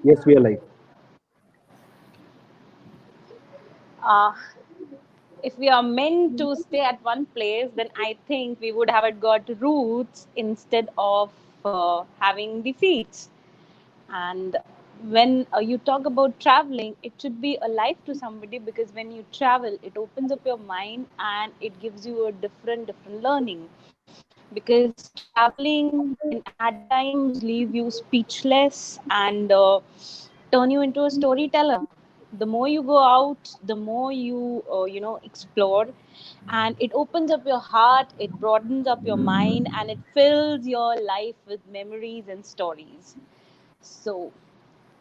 Yes, we are live. Uh, if we are meant to stay at one place, then I think we would have got roots instead of having the feet. And when you talk about traveling, it should be a life to somebody because when you travel, it opens up your mind and it gives you a different learning. Because traveling can at times leave you speechless and turn you into a storyteller. The more you go out, the more you explore, and it opens up your heart, it broadens up your mind, and it fills your life with memories and stories. So,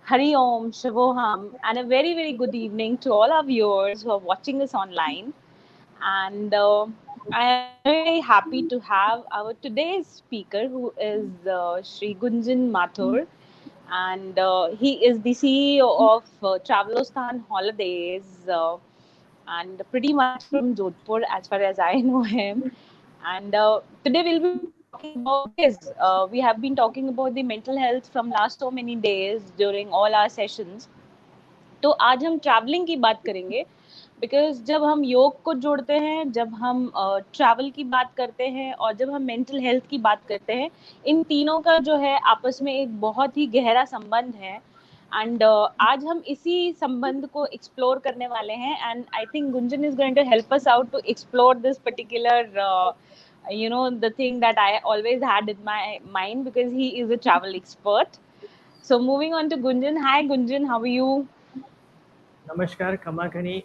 Hari Om, Shivoham, and a very good evening to all our viewers who are watching us online. And I am very happy to have our today's speaker, who is Sri Gunjan Mathur, and he is the CEO of Travelostan Holidays, and pretty much from Jodhpur, as far as I know him. And today we'll be talking about, because we have been talking about the mental health from last so many days during all our sessions. तो आज हम travelling की बात करेंगे, because जब हम योग को जोड़ते हैं, जब हम ट्रैवल की बात करते हैं और जब हम मेंटल हेल्थ की बात करते हैं, इन तीनों का जो है आपस में एक बहुत ही गहरा संबंध है। एंड आज हम इसी संबंध को एक्सप्लोर करने वाले हैं, and I think Gunjan is going to help us out to explore this particular the thing that I always had in my mind, because he is a travel expert. So moving on to Gunjan. Hi Gunjan, how are you? Namaskar, Kamakani.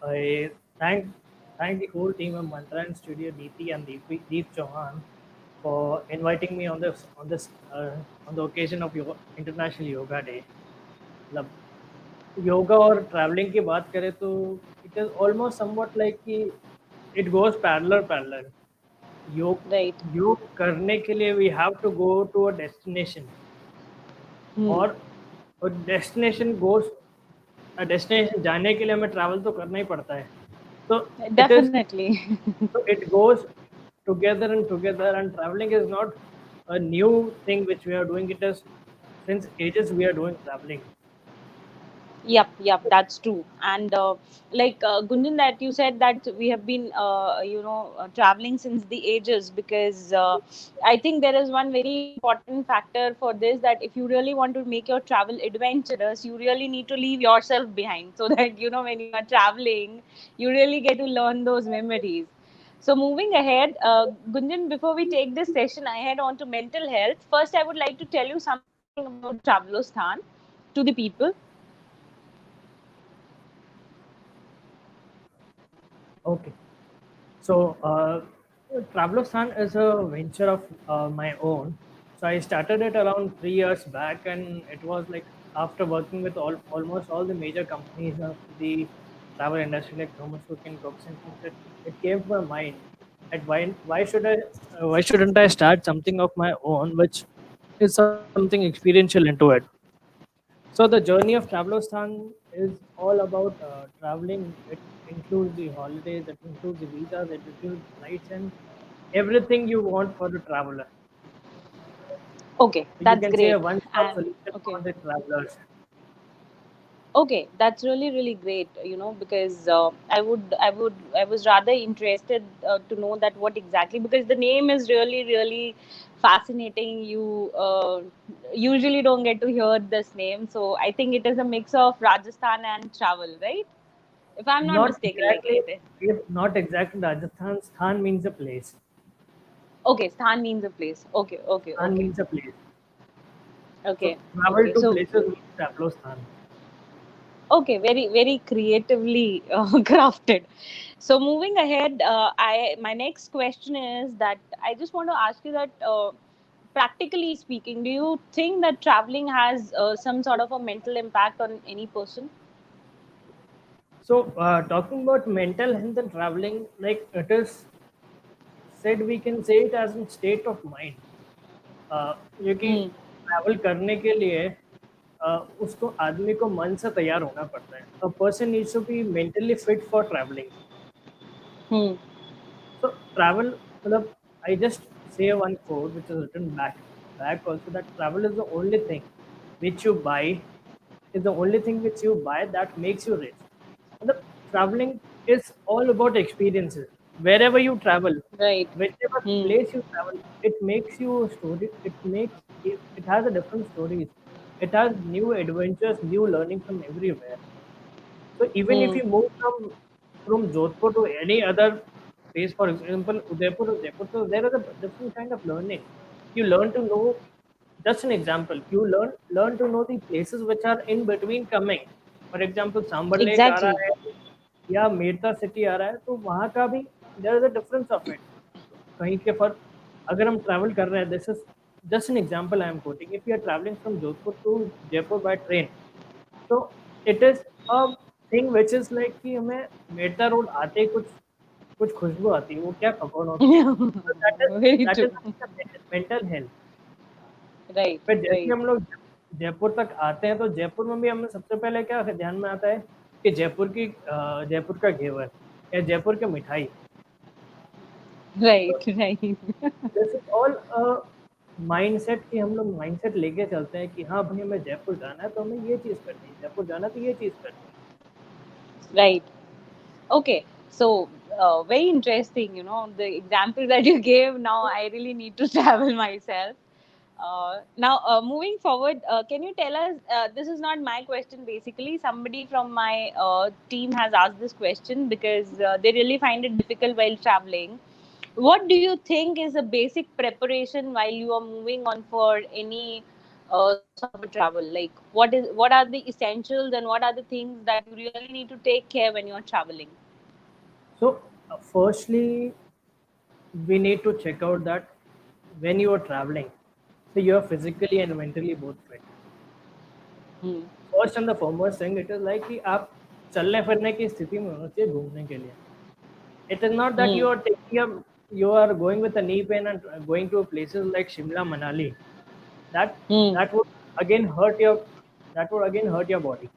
I thank the whole team of Mantra and Studio Neeti and Deep Chauhan for inviting me on the occasion of International Yoga Day. मतलब योगा और travelling की बात करें तो it is almost something like कि it goes parallel yoga Right. योग करने के लिए we have to go to a destination Hmm. और डेस्टिनेशन जाने के लिए हमें ट्रैवल तो करना ही पड़ता है तो it is Definitely. so it goes together and traveling is not a new thing which we are doing. It is since ages we are doing traveling. Yep, that's true. And like Gunjan, that you said that we have been, traveling since the ages, because I think there is one very important factor for this, that if you really want to make your travel adventurous, you really need to leave yourself behind, so that when you are traveling, you really get to learn those memories. So moving ahead, Gunjan, before we take this session ahead on to mental health, first I would like to tell you something about Travelostan to the people. Okay, so Travelostan is a venture of my own. So I started it around 3 years back, and it was like after working with almost all the major companies of the travel industry like Thomas Cook and Cooks and things. It came to my mind that why shouldn't I start something of my own, which is something experiential into it. So the journey of Travelostan is all about traveling. It includes the holidays, it includes the visas, it includes flights, and everything you want for the traveler. Okay, So you that's can say a great. one-stop And solution okay, for the travelers. okay, that's really great. Because I was rather interested to know that what exactly, because the name is really fascinating. You usually don't get to hear this name, so I think it is a mix of Rajasthan and travel, right? If I'm not Not mistaken, like exactly, it is. if not exactly Rajasthan. Sthan means a place. Okay, Sthan means a place. Okay, okay, Sthan okay, means a place. So okay, travel okay. to So places means Travelostan. okay, very creatively crafted. So moving ahead, I my next question is that I just want to ask you that, practically speaking, do you think that traveling has some sort of a mental impact on any person? So talking about mental health and traveling, like it is said, we can say it as a state of mind. क्योंकि Hmm. Travel करने के लिए उसको आदमी को मन से तैयार होना पड़ता है a person needs to be mentally fit for travelling Hmm. So travel मतलब I just say one quote which is written back also that travel is the only thing which you buy is the only thing which you buy that makes you rich. The traveling is all about experiences. Wherever you travel, Right. whichever Hmm. place you travel, it makes you a story. It has a different stories. It has new adventures, new learning from everywhere. So even if Hmm. you move from Jodhpur to any other place, for example, Udaipur or Jaipur, so there is a different kind of learning. You learn to know. Just an example, you learn to know the places which are in between coming. For example, Sambhar lake आ Exactly. रहा है या Merta city आ रहा है, तो वहाँ का भी there is a difference of it. कहीं के फर्क अगर हम ट्रैवल कर रहे हैं, this is just an example I am quoting, if you are travelling from Jodhpur to Jaipur by train, तो it is a thing which is like कि हमें मेरता रोड आते ही कुछ खुशबू आती है, वो क्या पकौड़ों की, तो Very that true. Is mental health. Right. फिर जैसे ही Right. हम लोग जयपुर तक आते हैं, तो जयपुर में भी हमें सबसे पहले क्या ध्यान में आता है कि जयपुर का घेवर या जयपुर की मिठाई। Right. तो Right. This is all mindset कि हम लोग माइंडसेट लेके चलते हैं कि हाँ भाई हमें जयपुर जाना है तो हमें ये चीज़ करनी है, जयपुर जाना है तो ये चीज़ करनी है। Right. Okay. So, very interesting. The example that you gave. Now, I really need to travel myself. Now, moving forward, can you tell us? This is not my question. Basically, somebody from my team has asked this question because they really find it difficult while traveling. What do you think is a basic preparation while you are moving on for any sort of a travel? Like, what are the essentials and what are the things that you really need to take care when you are traveling? So, firstly, we need to check out that when you are traveling, so you are physically and mentally both fit. Hmm. First and the foremost thing it is like कि आप चलने फिरने की स्थिति में होना चाहिए घूमने के लिए। It is not that Hmm. you are going with a knee pain and going to places like Shimla, Manali. That Hmm. that would again hurt your body.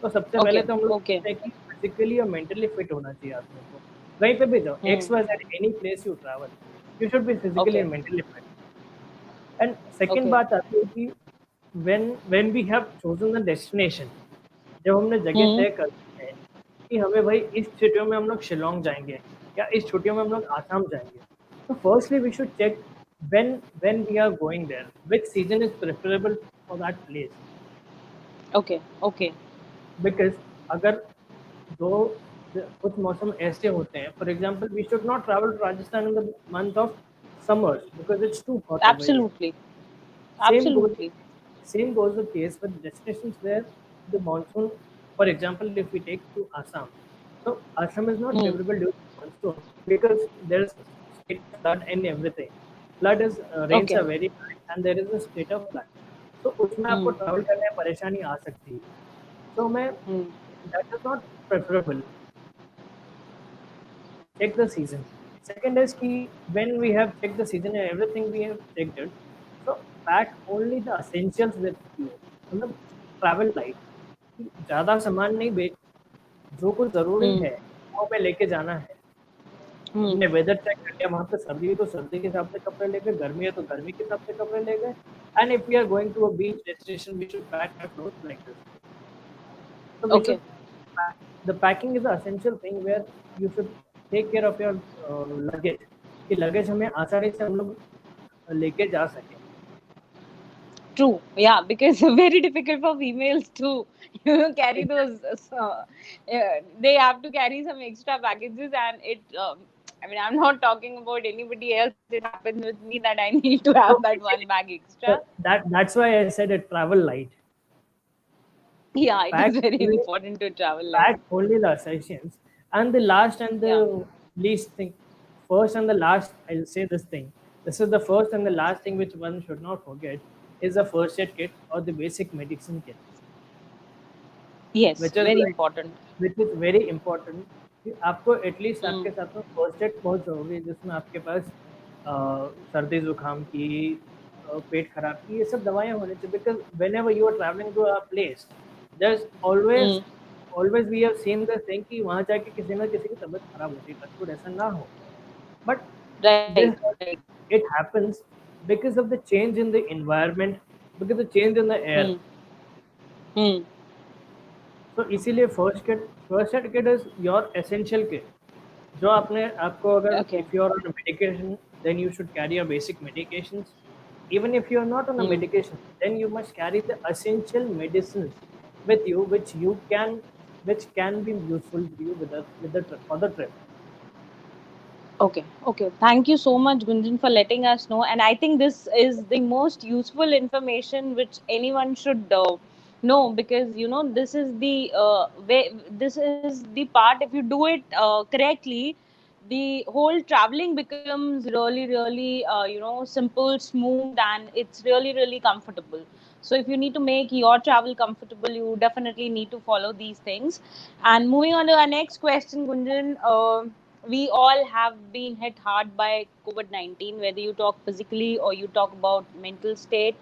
तो सबसे पहले Okay. तो हम लोग Okay. सोचते हैं कि फिजिकली और मेंटली फिट होना चाहिए आदमी को। कहीं पे भी जाओ, Hmm. X Y Z any place you travel, you should be physically Okay. And mentally fit. And second Okay. बात आती है कि when we have chosen the destination, जब हमने जगह Hmm. तय कर दी है कि हमें भाई इस छुट्टियों में हम लोग शिलोंग जाएंगे या इस छुट्टियों में हम लोग आसाम जाएंगे, तो firstly we should check when we are going there which season is preferable for that place, Okay. Okay. because अगर दो कुछ मौसम ऐसे होते हैं, for example we should not travel to Rajasthan in the month of summers because it's too hot over here. Absolutely. Same goes Absolutely. same goes the case with destinations where the monsoon, for example, if we take to Assam. So Assam is not Hmm. favorable during monsoon because there's state of flood and everything. Flood is rains Okay. are very high and there is a state of flood. So उसमें आपको Hmm. travel करने में परेशानी आ सकती है. So मैं Hmm. that is not preferable. Check the season. Second is कि when we have checked the season and everything we have checked it, so pack only the essentials with you. मतलब travel light. ज़्यादा सामान नहीं बेच, जो कुछ ज़रूरी Hmm. है वो हमें लेके जाना है। Hmm. हमने वेदर चेक कर लिया, वहाँ पे सर्दी है तो सर्दी के हिसाब से कपड़े ले गए, गर्मी है तो गर्मी के हिसाब से कपड़े ले गए। And if we are going to a beach destination we should pack our clothes like this. So we Okay. should the packing is the essential thing where you should take care of your luggage, कि luggage हमें आसानी से हम लोग लेके जा सकें। True. Yeah, because very difficult for females to carry those. They have to carry some extra packages, and it. I mean, I'm not talking about anybody else. It happens with me that I need to have So that one bag extra. that's why I said it travel light. Yeah, it Pack is very only important to travel light. pack only the essentials. And the last and Yeah. the least thing, first and the last, I'll say this thing. This is the first and the last thing which one should not forget is the first aid kit or the basic medicine kit, Yes, which is very like important. which is very important कि आपको at least Mm. आपके साथ में first aid बहुत ज़रूरी है, जिसमें आपके पास सर्दी जुकाम की, पेट खराब की, ये सब दवाइयाँ होनी चाहिए, because whenever you are travelling to a place there is Mm. Always we have seen the thing कि वहाँ जाके किसी ना किसी की तबीयत खराब होती है, टच वुड ऐसा ना हो, but Right. this Right. it happens because of the change in the environment, because the change in the air. Mm. Hmm. तो इसीलिए first aid kit is your essential kit, जो आपने आपको अगर Okay. If you are on medication then you should carry your basic medications. Even if you are not on a Hmm. medication, then you must carry the essential medicines with you, which can be useful to you with the trip, for the trip. Okay, okay. Thank you so much, Gunjan, for letting us know. And I think this is the most useful information which anyone should know, because this is the way. This is the part. If you do it correctly, the whole traveling becomes really, really simple, smooth, and it's really, really comfortable. So if you need to make your travel comfortable, you definitely need to follow these things. And moving on to our next question, Gunjan. We all have been hit hard by COVID 19, whether you talk physically or you talk about mental state.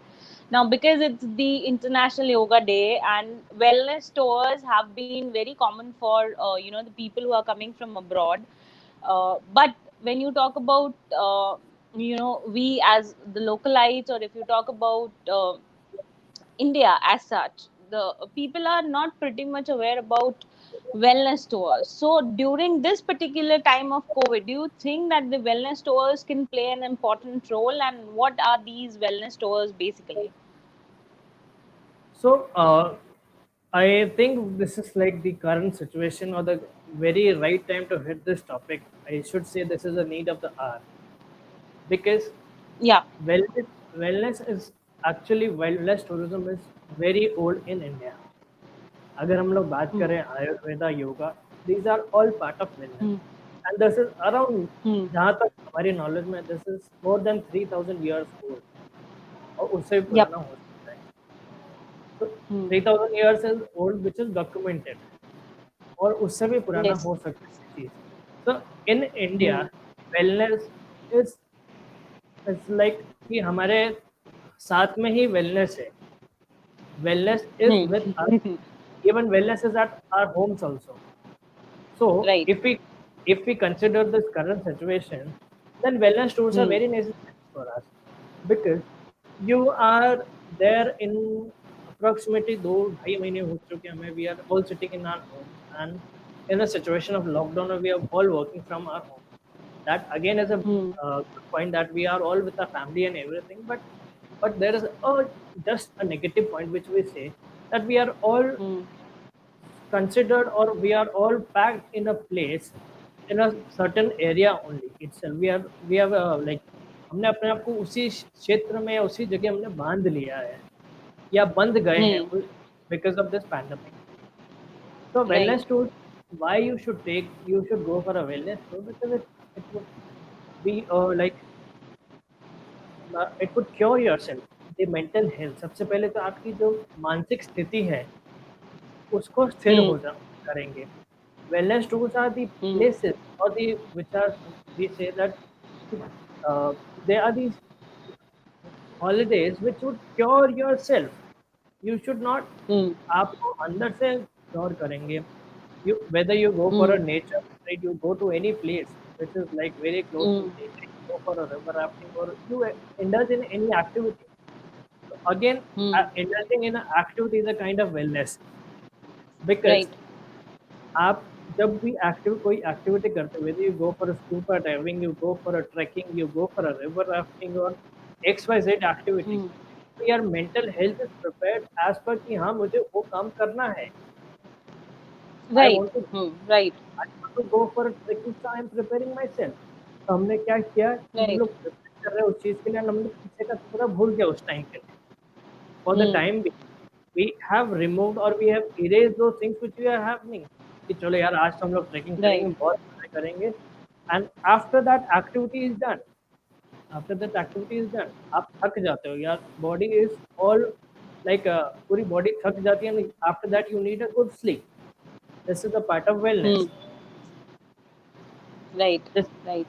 Now, because it's the International Yoga Day and wellness tours have been very common for the people who are coming from abroad. But when you talk about we as the localites, or if you talk about India as such, the people are not pretty much aware about wellness tours. So during this particular time of COVID, do you think that the wellness tours can play an important role? And what are these wellness tours basically? So I think this is like the current situation or the very right time to hit this topic. I should say this is a need of the hour, because Yeah. wellness wellness is actually wellness tourism is very old in India. अगर हम लोग बात Hmm. करें Ayurveda, yoga, these are all part of wellness, Hmm. and this is around, Hmm. जहाँ तक हमारी knowledge में, this is more than 3000 years old, और उससे भी Yep. पुराना हो सकता है. तो Hmm. 3000 years is old which is documented, और उससे भी पुराना Yes. हो सकता है चीज. तो in India Hmm. Wellness is is like कि हमारे साथ में ही वेलनेस है. Wellness is Hmm. with us. Even wellness is at our homes also. So Right. if we consider this current situation, then wellness tools are Hmm. very necessary for us, because you are there in approximately 2-2.5 महीने हो चुके हमें. We are all sitting in our homes, and in a situation of lockdown, we are all working from our home. That again is a Hmm. good point, that we are all with our family and everything, but there is just a negative point which we say, that we are all Hmm. considered, or we are all packed in a place, in a certain area only itself. We have like, हमने अपने आप को उसी क्षेत्र में या उसी जगह हमने बांध लिया है, या बंद गए हैं, Hmm. because of this pandemic. So Right. wellness tour, why you should go for a wellness tour, because it would be it would cure yourself. The mental health, सबसे पहले तो आपकी जो मानसिक स्थिति है उसको स्थिर Hmm. हो जा करेंगे. Wellness tours are the Hmm. places, or the which are, we say that they are these holidays which would cure yourself. You should not, Hmm. आपको अंदर से cure करेंगे. You, whether you go for Hmm. a nature retreat, you go to any place which is like very close to Hmm. nature, you go for a river rafting, or you indulge in any activity. So again, Hmm. indulging in an activity is a kind of wellness, Right. because आप जब भी कोई activity करते हुए, you go for a scuba diving, you go for a trekking, you go for a river rafting, or XYZ activity, Hmm. तो your mental health is prepared as per कि हाँ मुझे वो काम करना है. I Right. want to Hmm. Right. I want to go for a trekking, so I am preparing myself. तो हमने क्या किया कि हम Right. लोग प्रिपेयर कर रहे हैं उस चीज़ के लिए, हम लोग पीछे का पूरा भूल गए उस टाइम के लिए. For the Hmm. time being, we have removed, or we have erased those things which we are happening, कि चलो यार आज तो हम लोग ट्रैकिंग Right. करेंगे, बहुत मजे करेंगे, and after that activity is done, आप थक जाते हो यार, बॉडी इज ऑल लाइक, पूरी बॉडी थक जाती है, after that you need a good sleep. This is a part of Hmm. Wellness. Right. This Right.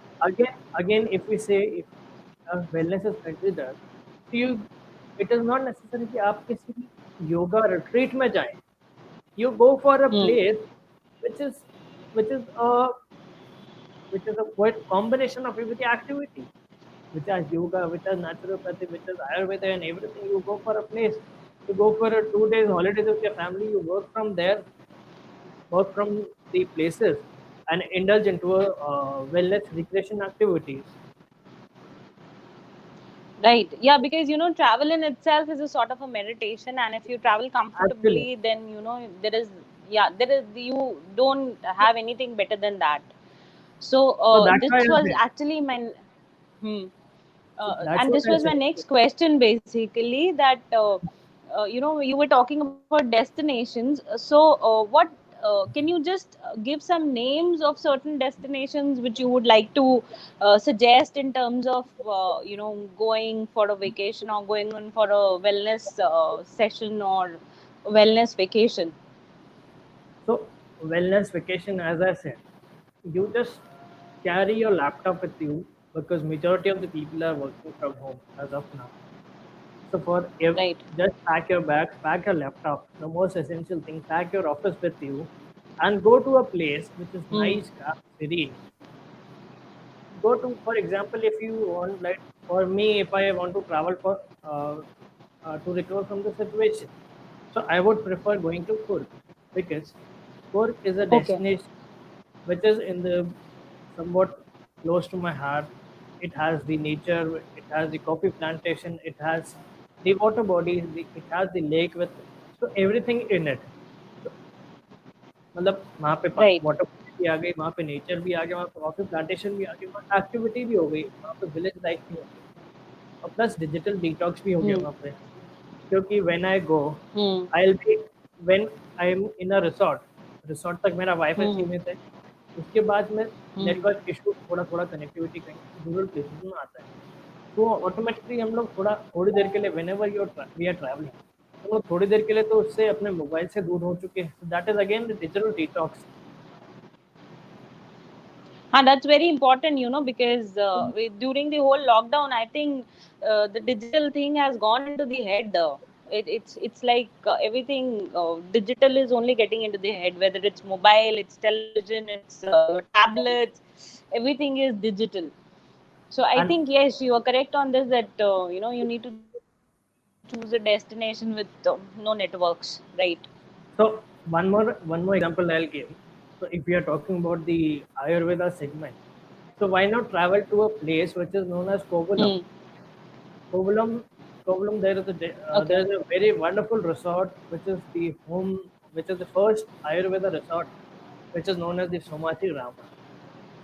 again, if we say, if wellness is considered, तो you, it is not necessary कि आप किसी भी yoga retreat में जाएं. You go for a Hmm. place which is which is a which is a quite combination of every activity, which is yoga, which is naturopathy, which is ayurveda, and everything. You go for a place You go for a 2 days holidays with your family. You work from there, work from the places, and indulge into a wellness recreation activities. Right. Yeah, because travel in itself is a sort of a meditation, and if you travel Actually, comfortably, then you don't have anything better than that. So so that's why this I was said. actually my hmm. So that's And what this I was my said. next question, basically, that you were talking about destinations. So what can you just give some names of certain destinations which you would like to suggest in terms of going for a vacation or going on for a wellness session or wellness vacation? So wellness vacation, as I said, you just carry your laptop with you because majority of the people are working from home as of now. So for if Right. just pack your bags, pack your laptop, the most essential thing, pack your office with you, and go to a place which is Hmm. nice, calm, serene. Go to, for example, if you want, like for me, if I want to travel for to recover from the situation, so I would prefer going to Kurg because Kurg is a Okay. destination which is in the somewhat close to my heart. It has the nature, it has the coffee plantation, it has the water bodies, it has the lake with so everything in it. So, मतलब वहाँ पे Right. Water भी आ गई, वहाँ पे nature भी आ गया, वहाँ पे कॉफी प्लांटेशन भी आ गई, वहाँ एक्टिविटी भी हो गई, वहाँ पे विलेज लाइफ भी हो गई और प्लस डिजिटल डिटॉक्स भी हो गया Hmm. वहाँ पे क्योंकि when I go Hmm. I will be when I am in a resort resort तक मेरा वाईफाई Hmm. सीमित है उसके बाद में Hmm. नेटवर्क इशू थोड़ा थोड़ा कनेक्टिविटी कहीं रूरल प्लेसेस में आता है तो ऑटोमेटिकली हम लोग थोड़ा थोड़ी देर के लिए whenever you we are travelling हम लोग थोड़ी देर के लिए तो उससे अपने मोबाइल से दूर हो चुके हैं that is again the digital detox That's very important, because during the whole lockdown, I think the digital thing has gone into the head. It's like everything digital is only getting into the head, whether it's mobile, it's television, it's your tablets, everything is digital. So I and think, yes, you are correct on this, that you need to choose a destination with no networks, right? so one more example I'll give. So if we are talking about the Ayurveda segment, so why not travel to a place which is known as Hmm. Kovalam? Kovalam, Kovalam, Okay. there is a very wonderful resort which is the home, which is the first Ayurveda resort, which is known as the Somati Ram.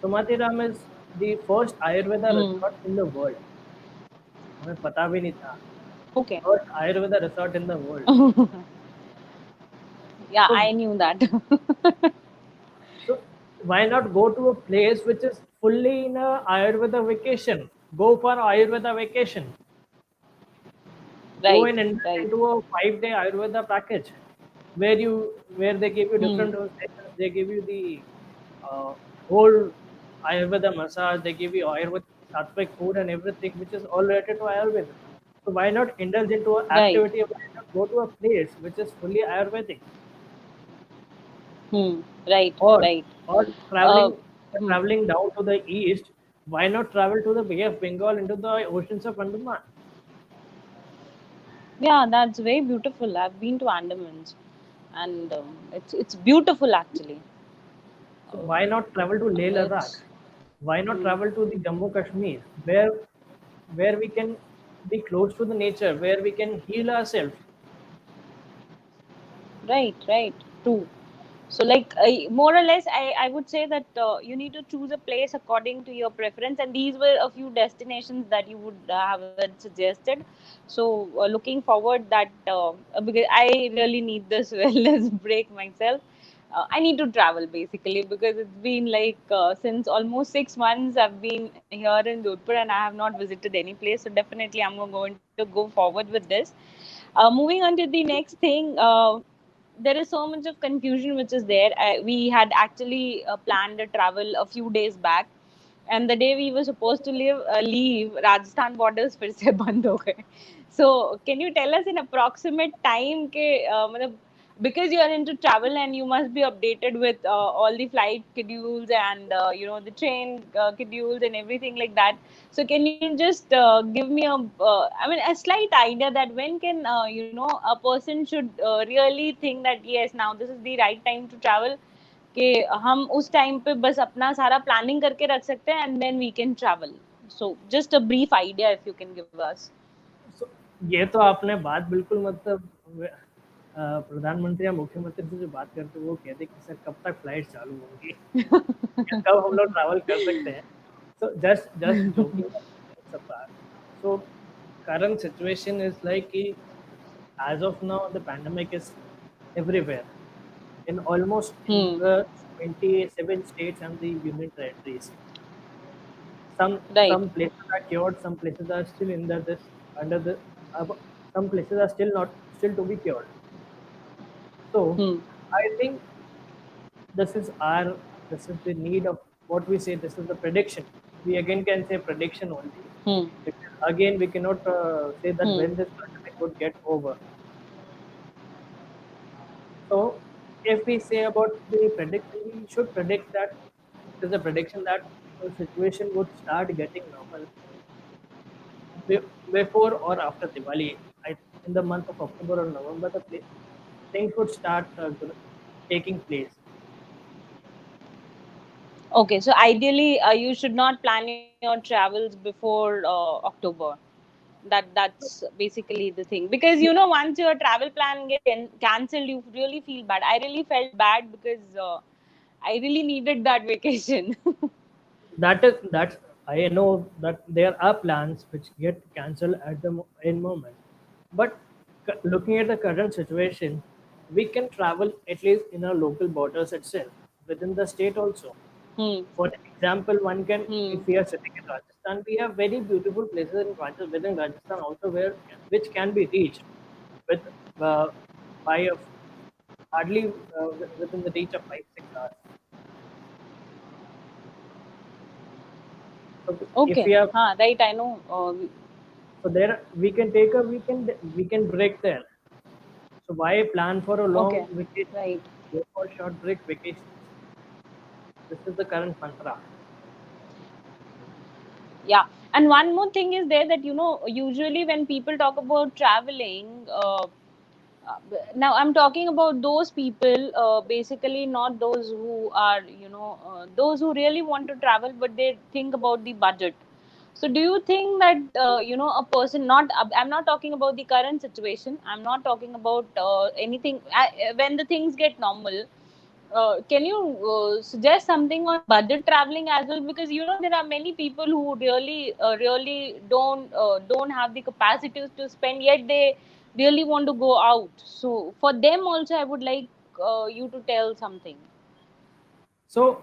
Somati Ram is the first Ayurveda Hmm. resort in the world. हमें पता भी नहीं था. Okay. First Ayurveda resort in the world. Yeah, So I knew that. So why not go to a place which is fully in a Ayurveda vacation? Go for Ayurveda vacation. Go Right, and enter right. into a 5 day Ayurveda package where they give you Hmm. different sessions. They give you the uh, whole Ayurveda massage. They give you Ayurveda sattvic food and everything, which is all related to Ayurveda. So why not indulge into an Right. activity? Why not go to a place which is fully Ayurvedic? Hmm. Right, or right. or Uh, traveling hmm. traveling down to the east, why not travel to the Bay of Bengal into the oceans of Andaman? Yeah, that's very beautiful. I've been to Andamans, and it's beautiful actually. So why not travel to Leh Ladakh? It's Why not hmm. travel to the Jammu Kashmir, where we can be close to the nature, where we can heal ourselves? Right, right. True. So, like, more or less, I would say that you need to choose a place according to your preference, and these were a few destinations that you would have suggested. So, looking forward that because I really need this wellness break myself. I need to travel basically because it's been like since almost 6 months I've been here in Jodhpur and I have not visited any place. So definitely I'm going to go forward with this. Moving on to the next thing. There is so much of confusion which is there. We had actually planned a travel a few days back, and the day we were supposed to leave, Rajasthan borders फिर से बंद हो गए. So can you tell us in approximate time के मतलब because you are into travel and you must be updated with all the flight schedules and the train schedules and everything like that. So can you just give me a slight idea that when can a person should really think that yes, now this is the right time to travel, कि हम उस time पे बस अपना सारा planning करके रख सकते हैं and then we can travel. So just a brief idea if you can give us. So, ये तो आपने बात बिल्कुल मतलब प्रधानमंत्री या मुख्यमंत्री से जो बात करते हैं वो कहते कि सर कब तक फ्लाइट चालू होंगी कब हम लोग ट्रैवल कर सकते हैं. So just joking apart. So current situation is like as of now the pandemic is everywhere in almost in the 27 states and the union territories. Right. Some places are cured, some places are still under the some places are still to be cured. So I think this is our this is the need of what we say. This is the prediction. We again can say prediction only. Because again, we cannot say that when this pandemic would get over. So, if we say about the prediction, we should predict that it is a prediction that the situation would start getting normal before or after Diwali. In the month of October or November, things would start taking place. Okay, so ideally, you should not plan your travels before October. That's basically the thing, because once your travel plan get cancelled, you really feel bad. I really felt bad because I really needed that vacation. That's I know that there are plans which get cancelled at the in moment, but looking at the current situation, we can travel at least in our local borders itself within the state also. For example, one can, if we are sitting in Rajasthan, we have very beautiful places within Rajasthan also which can be reached with by hardly within the reach of 5-6 hours. So if we Okay, have right, I know. so there we can take a we can break there. So why plan for a long Okay, vacation? right. Go for short break vacations. This is the current mantra. Yeah, and one more thing is there that usually when people talk about traveling, now I'm talking about those people, basically not those who are those who really want to travel, but they think about the budget. So do you think that a person, not I'm not talking about the current situation, I'm not talking about anything when the things get normal, can you suggest something on budget traveling as well? Because there are many people who really don't have the capacities to spend, yet they really want to go out. So for them also, I would like you to tell something. So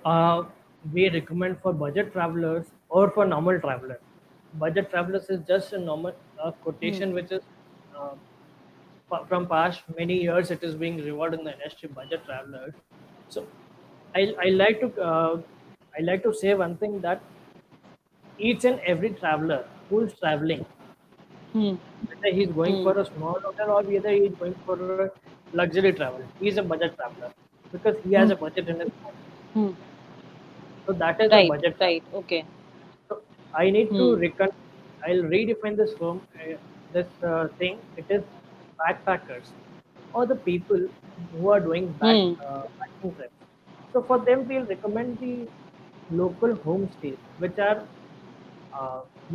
we recommend for budget travelers or for normal travelers. Budget travelers is just a normal quotation which is uh, from past many years. It is being rewarded in the industry. Budget travelers. So I like to say one thing that each and every traveler who is traveling, Hmm. whether he's going Hmm. for a small hotel or whether he's going for a luxury travel, he's a budget traveler because he has Hmm. a budget in his phone. Hmm. So that is a Right. budget travel. Right. Okay. So I need to Hmm. I'll redefine this thing. It is backpackers or the people who are doing Hmm. backing trips. So for them, we'll recommend the local homestays,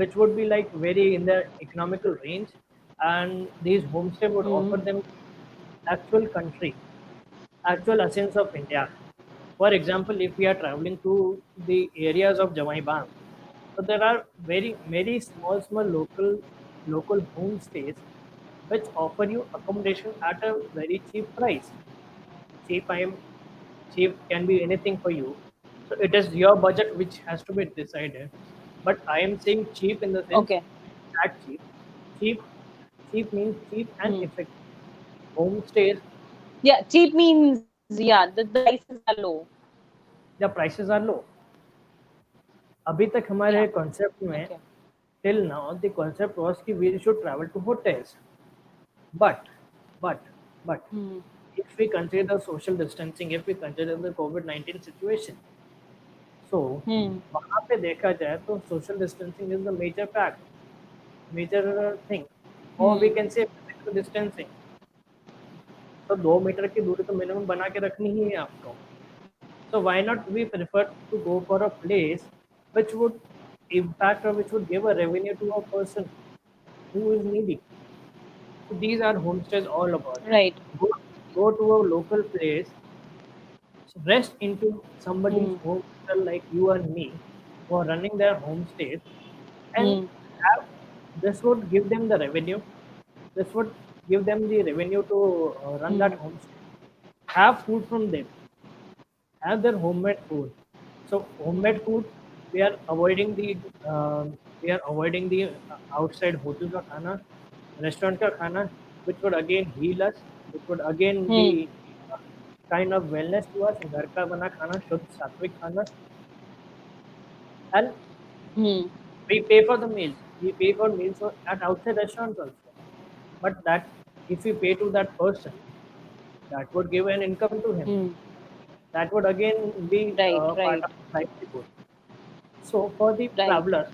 which would be like very in the economical range, and these homestay would Hmm. offer them actual country, actual essence of India. For example, if we are traveling to the areas of Jamai Bang, so there are very small local homestays which offer you accommodation at a very cheap price. Cheap I am cheap can be anything for you. So it is your budget which has to be decided. But I am saying cheap in the sense Okay. that cheap cheap means cheap and Hmm. effective. Homestays, Yeah, cheap means, yeah, the prices are low. the prices are low. अभी तक Yeah. हमारे concept में Okay. till now the concept was कि we should travel to hotels. But but but Hmm. if we consider social distancing, if we consider the COVID-19 situation, so Hmm. वहाँ पे देखा जाए तो social distancing is the major fact, major thing, or we Hmm. can say physical distancing. तो 2 metre की दूरी तो minimum बना के रखनी ही है आपको. So why not we prefer to go for a place which would impact or which would give a revenue to a person who is needy. So these are homestays all about. Right. Go, go to a local place, rest into somebody's Hmm. home like you and me who are running their homestays, and Hmm. have this would give them the revenue. This would give them the revenue to run that Hmm. homestay. Have food from them. Have their homemade food. So homemade food, we are avoiding the outside hotel ka khana, restaurant ka khana, which would again heal us, which would again Hmm. be uh, kind of wellness to us. घर का बना खाना, शुद्ध सात्विक खाना, and Hmm. we pay for the meals. We pay for meals at outside restaurants also. But that if we pay to that person, that would give an income to him. Hmm. That would again be Right. part Right. of his livelihood. So for the Right. traveler,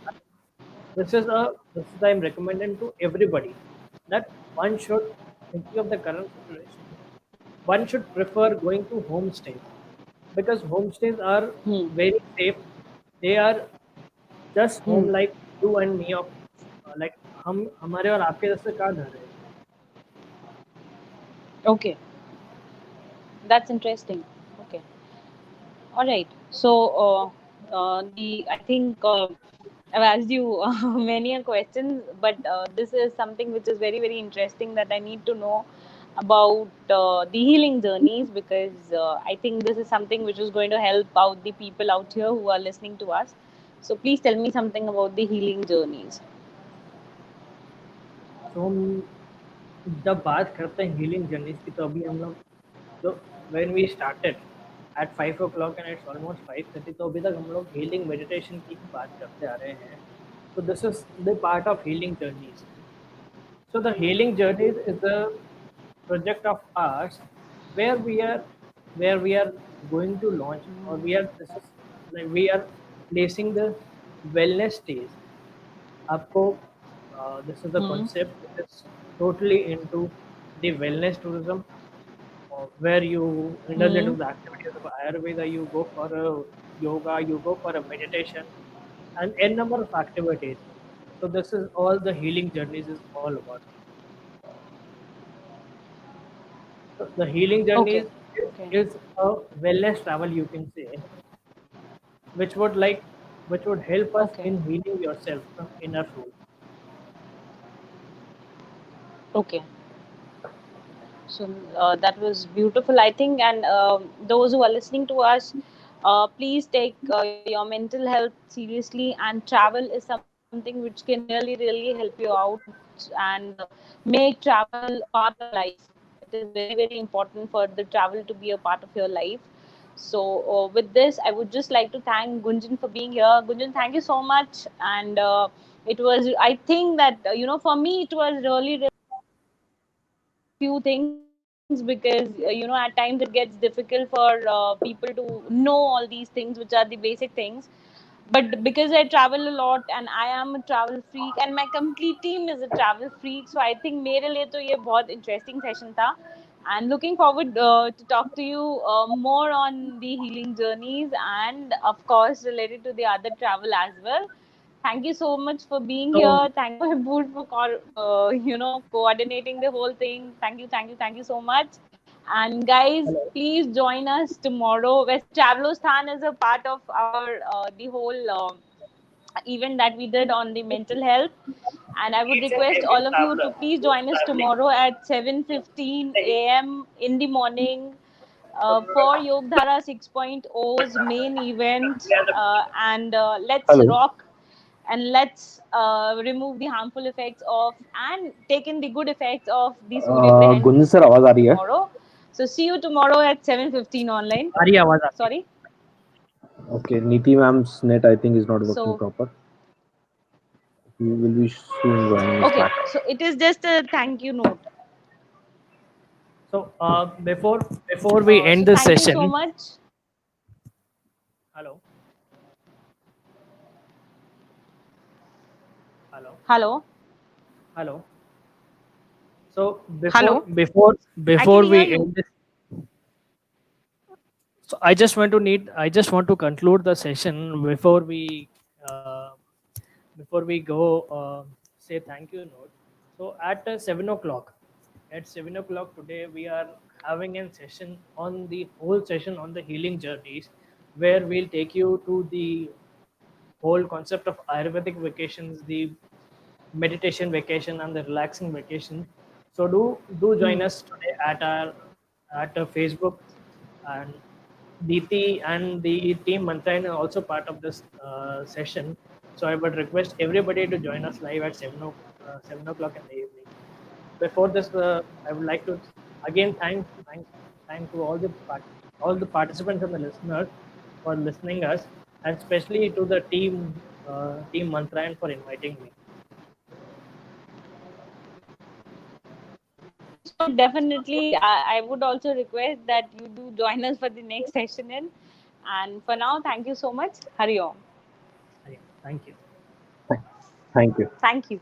this is I'm recommending to everybody that one should, thinking of the current situation, one should prefer going to homestays because homestays are Hmm. very safe. They are just Hmm. home like you and me of like हम हमारे और आपके जैसे का घर है. Okay. That's interesting. Okay. All right. So, the I think I've asked you many a questions, but this is something which is very very interesting that I need to know about the healing journeys because I think this is something which is going to help out the people out here who are listening to us. So please tell me something about the healing journeys. तो हम जब बात करते हैं healing journeys की तो अभी हम लोग जो when we started at 5 o'clock and it's almost 5:30 तो अभी तक हम लोग हीलिंग मेडिटेशन की ही बात करते आ रहे हैं. So this is the part of healing journeys. So the healing journeys is a project of ours where we are going to launch or we are this is like we are placing the wellness stays. आपको this is the Hmm. concept which is totally into the wellness tourism where you indulge into Hmm. the activities of Ayurveda, you go for a yoga, you go for a meditation, and n number of activities. So this is all the healing journeys is all about. So the healing Okay. journeys Okay. is a wellness travel, you can say, which would like which would help us Okay. in healing yourself from inner soul. Okay. So that was beautiful, I think. And those who are listening to us, please take your mental health seriously. And travel is something which can really, really help you out and make travel a part of your life. It is very, very important for the travel to be a part of your life. So, with this, I would just like to thank Gunjan for being here. Gunjan, thank you so much. And it was, I think that, for me, it was really, few things because at times it gets difficult for people to know all these things which are the basic things, but because I travel a lot and I am a travel freak and my complete team is a travel freak, so I think मेरे लिए तो ये बहुत interesting session था. And looking forward to talk to you more on the healing journeys and of course related to the other travel as well. Thank you so much for being So here. Thank you, Mahmood, for coordinating the whole thing. Thank you, thank you, thank you so much. And guys, hello. please join us tomorrow. West Travelostan is a part of our the whole event that we did on the mental health. And I would Each and request every all of you to traveler please who's join us traveling, tomorrow at 7:15 they a.m. in the morning for Yogdhara 6.0's main event. And let's Hello. rock and let's remove the harmful effects of and take in the good effects of the Surya Grahan Gunjan sir आवाज आ रही है? tomorrow. So see you tomorrow at 7:15 online. हमारी आवाज आती है. Sorry. Okay, Niti ma'am's net I think is not working So proper. We will be soon joining us okay. back. So it is just a thank you note. So before we end So this thank you session, so much. hello, hello, Hello. hello. So Hello. I can before hear we you. end this, so I just want to conclude the session before we go. Say thank you note. So at 7 o'clock, today we are having a session on the whole session on the healing journeys, where we'll take you to the whole concept of Ayurvedic vacations, the meditation vacation, and the relaxing vacation. So do join Hmm. us today at Facebook, and Diti and the team Mantrain are also part of this session. So I would request everybody to join us live at 7 o'clock in the evening. Before this, I would like to again thank to all the participants and the listeners for listening us, and especially to the team Mantrayan for inviting me. So definitely, I would also request that you do join us for the next session. And for now, thank you so much. Hari Om. Thank you. Thank you. Thank you.